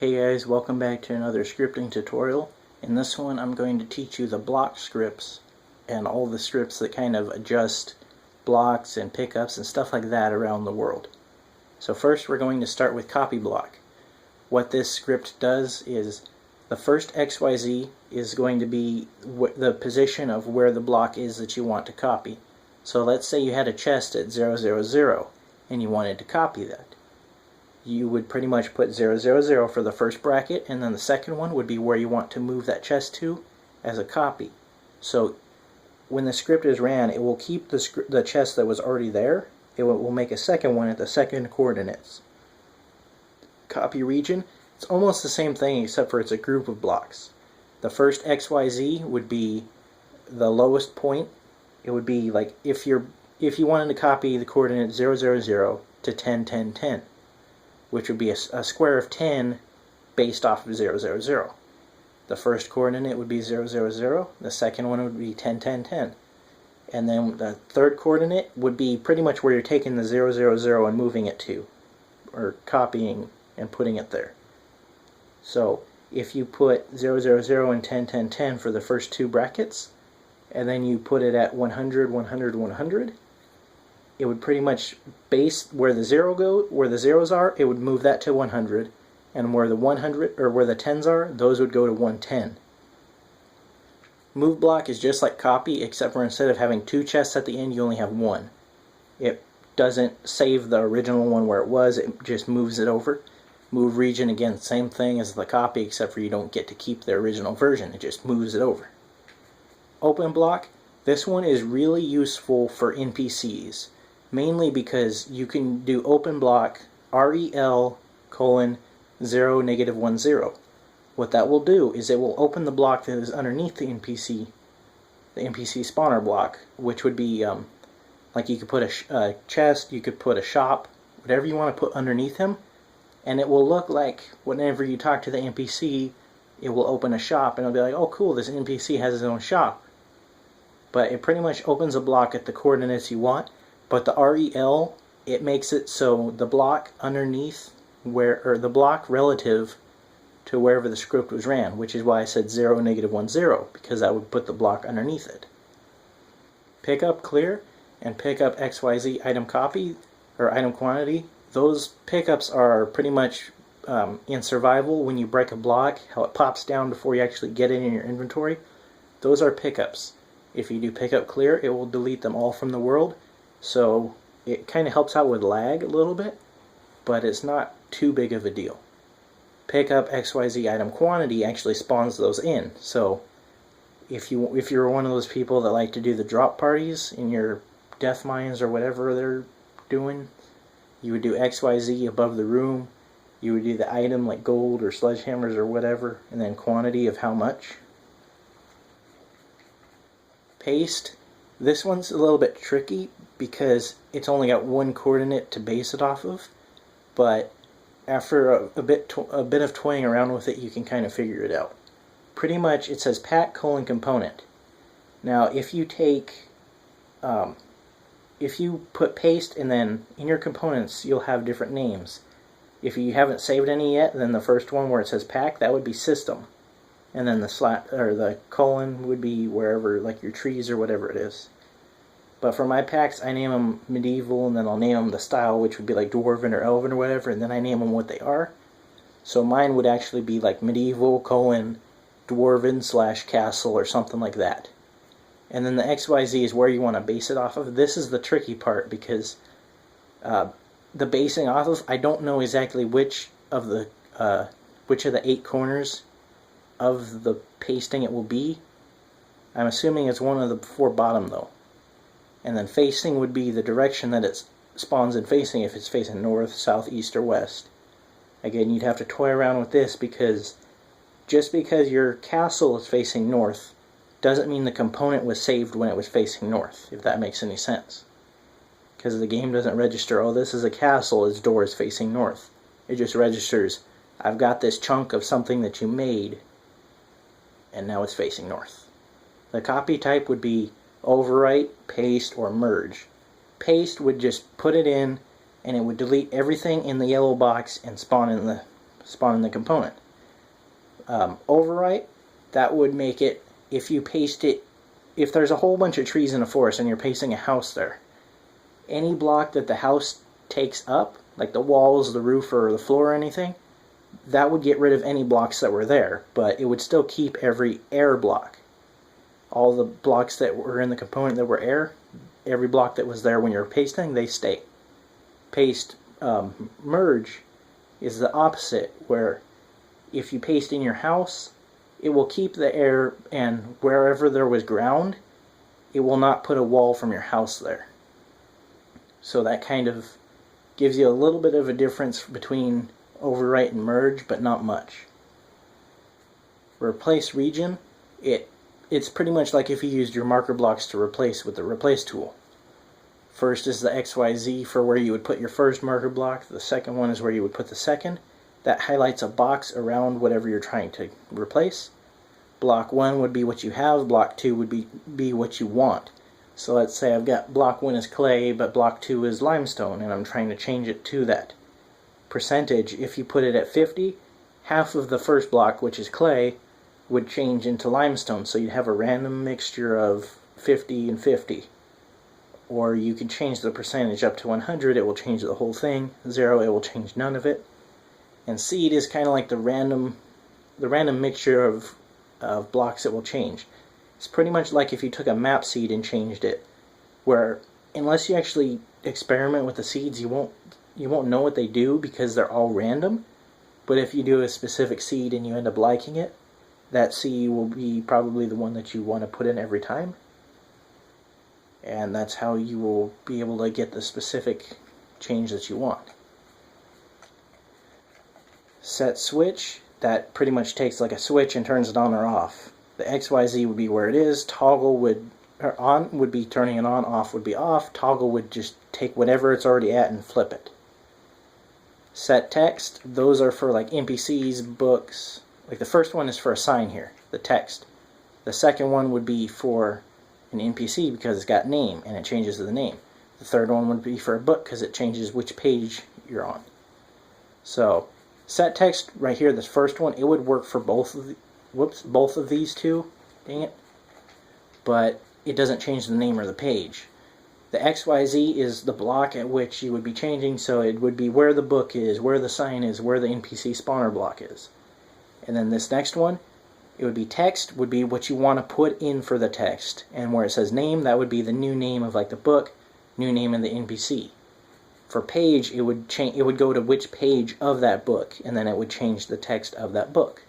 Hey guys, welcome back to another scripting tutorial. In this one I'm going to teach you the block scripts and all the scripts that kind of adjust blocks and pickups and stuff like that around the world. So first we're going to start with copy block. What this script does is the first XYZ is going to be the position of where the block is that you want to copy. So let's say you had a chest at 000 and you wanted to copy that. You would pretty much put 000 for the first bracket, and then the second one would be where you want to move that chest to as a copy. So when the script is ran, it will keep the chest that was already there. It will make a second one at the second coordinates. Copy region, it's almost the same thing except for it's a group of blocks. The first XYZ would be the lowest point. It would be like if you wanted to copy the coordinate 000 to 10, 10, 10. Which would be a square of 10 based off of 000. The first coordinate would be 000, the second one would be 10, 10, 10. And then the third coordinate would be pretty much where you're taking the 000 and moving it to, or copying and putting it there. So if you put 000 and 10, 10, 10 for the first two brackets, and then you put it at 100, 100, 100, it would pretty much base where the zeros are, it would move that to 100, and where the 100 or where the 10s are, those would go to 110. Move block is just like copy, except for instead of having two chests at the end, you only have one. It doesn't save the original one where it was, it just moves it over. Move region, again, same thing as the copy, except for you don't get to keep the original version, it just moves it over. Open block, this one is really useful for NPCs. Mainly because you can do open block rel:0 -10. What that will do is it will open the block that is underneath the NPC spawner block, which would be like you could put a chest, you could put a shop, whatever you want to put underneath him, and it will look like whenever you talk to the NPC, it will open a shop and it'll be like, oh cool, this NPC has his own shop. But it pretty much opens a block at the coordinates you want. But the rel, it makes it so the block underneath or the block relative to wherever the script was ran, which is why I said 0 -10, because that would put the block underneath it. Pickup clear and pickup XYZ item copy or item quantity, those pickups are pretty much in survival when you break a block, how it pops down before you actually get it in your inventory. Those are pickups. If you do pickup clear, it will delete them all from the world. So it kind of helps out with lag a little bit, but it's not too big of a deal. Pickup XYZ item quantity actually spawns those in. So if you're one of those people that like to do the drop parties in your death mines or whatever they're doing, you would do XYZ above the room. You would do the item like gold or sledgehammers or whatever, and then quantity of how much. Paste. This one's a little bit tricky because it's only got one coordinate to base it off of, but after a bit of toying around with it, you can kind of figure it out. Pretty much it says pack::component. Now if you put paste and then in your components you'll have different names. If you haven't saved any yet, then the first one where it says pack, that would be system. And then the colon would be wherever, like your trees or whatever it is. But for my packs, I name them medieval, and then I'll name them the style, which would be like dwarven or elven or whatever, and then I name them what they are. So mine would actually be like medieval, dwarven / castle or something like that. And then the XYZ is where you want to base it off of. This is the tricky part because the basing off of, I don't know exactly which of the 8 corners of the pasting it will be. I'm assuming it's one of the 4 bottom though. And then facing would be the direction that it spawns in facing, if it's facing north, south, east, or west. Again, you'd have to toy around with this because just because your castle is facing north doesn't mean the component was saved when it was facing north, if that makes any sense. Because the game doesn't register, oh this is a castle, its door is facing north. It just registers, I've got this chunk of something that you made, and now it's facing north. The copy type would be overwrite, paste, or merge. Paste would just put it in and it would delete everything in the yellow box and spawn in the spawning the component. Overwrite, that would make it, if you paste it, if there's a whole bunch of trees in a forest and you're pasting a house there, any block that the house takes up, like the walls, the roof, or the floor or anything, that would get rid of any blocks that were there, but it would still keep every air block. All the blocks that were in the component that were air, every block that was there when you're pasting, they stay. Paste merge is the opposite, where if you paste in your house, it will keep the air, and wherever there was ground, it will not put a wall from your house there. So that kind of gives you a little bit of a difference between overwrite and merge, but not much. Replace region, it's pretty much like if you used your marker blocks to replace with the replace tool. First is the XYZ for where you would put your first marker block. The second one is where you would put the second. That highlights a box around whatever you're trying to replace. Block 1 would be what you have, block 2 would be what you want. So let's say I've got block 1 is clay, but block 2 is limestone, and I'm trying to change it to that percentage. If you put it at 50, half of the first block, which is clay, would change into limestone, so you'd have a random mixture of 50 and 50. Or you can change the percentage up to 100, it will change the whole thing. 0, it will change none of it. And seed is kind of like the random mixture of blocks that will change. It's pretty much like if you took a map seed and changed it, where unless you actually experiment with the seeds, you won't know what they do because they're all random. But if you do a specific seed and you end up liking it, that seed will be probably the one that you want to put in every time. And that's how you will be able to get the specific change that you want. Set switch, that pretty much takes like a switch and turns it on or off. The XYZ would be where it is, toggle on would be turning it on, off would be off, toggle would just take whatever it's already at and flip it. Set text, those are for like NPCs, books. Like the first one is for a sign here, the text. The second one would be for an NPC because it's got name and it changes the name. The third one would be for a book because it changes which page you're on. So set text right here, this first one, it would work for both of these two. Dang it. But it doesn't change the name or the page. The XYZ is the block at which you would be changing, so it would be where the book is, where the sign is, where the NPC spawner block is. And then this next one, it would be text, would be what you want to put in for the text. And where it says name, that would be the new name of like the book, new name of the NPC. For page, it would go to which page of that book, and then it would change the text of that book.